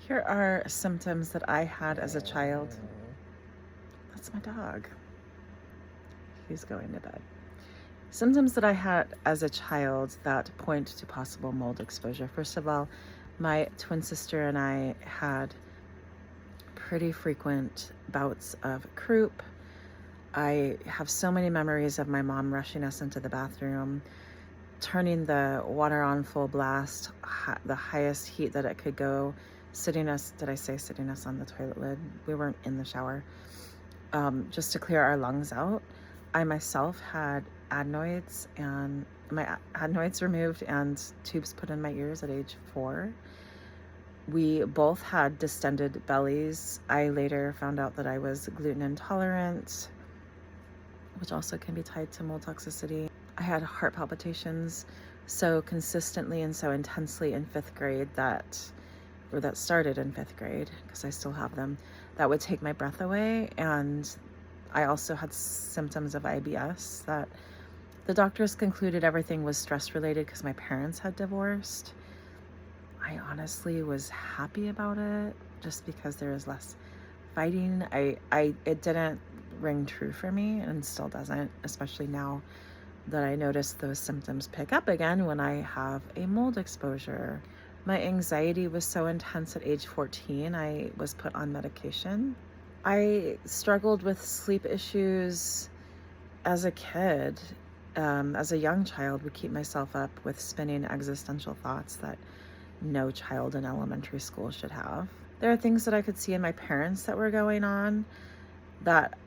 Here are symptoms that I had as a child. That's my dog. He's going to bed. Symptoms that I had as a child that point to possible mold exposure. First of all, my twin sister and I had pretty frequent bouts of croup. I have so many memories of my mom rushing us into the bathroom, turning the water on full blast, the highest heat that it could go, sitting us on the toilet lid? We weren't in the shower, just to clear our lungs out. I myself had adenoids and my adenoids removed and tubes put in my ears at age 4. We both had distended bellies. I later found out that I was gluten intolerant, which also can be tied to mold toxicity. I had heart palpitations so consistently and so intensely in 5th grade that started in 5th grade, because I still have them, that would take my breath away. And I also had symptoms of IBS that the doctors concluded everything was stress related because my parents had divorced. I honestly was happy about it just because there was less fighting. It didn't ring true for me, and still doesn't, especially now that I notice those symptoms pick up again when I have a mold exposure. My anxiety was so intense at age 14, I was put on medication. I struggled with sleep issues as a kid. As a young child, would keep myself up with spinning existential thoughts that no child in elementary school should have. There are things that I could see in my parents that were going on that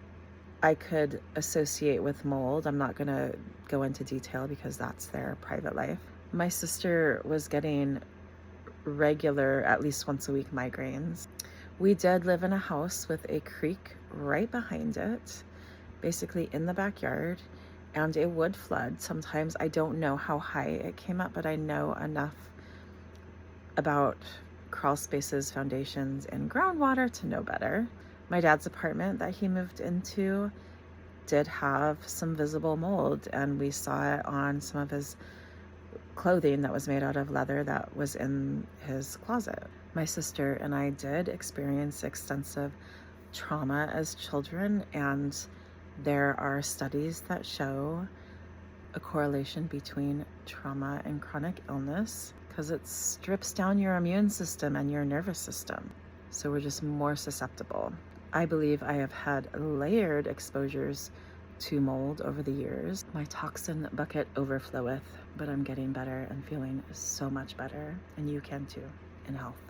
I could associate with mold. I'm not going to go into detail because that's their private life. My sister was getting regular, at least once a week, migraines. We did live in a house with a creek right behind it, basically in the backyard, and it would flood. Sometimes I don't know how high it came up, but I know enough about crawl spaces, foundations, and groundwater to know better. My dad's apartment that he moved into did have some visible mold, and we saw it on some of his clothing that was made out of leather that was in his closet. My sister and I did experience extensive trauma as children, and there are studies that show a correlation between trauma and chronic illness because it strips down your immune system and your nervous system. So we're just more susceptible. I believe I have had layered exposures to mold over the years. My toxin bucket overfloweth, but I'm getting better and feeling so much better. And you can too, in health.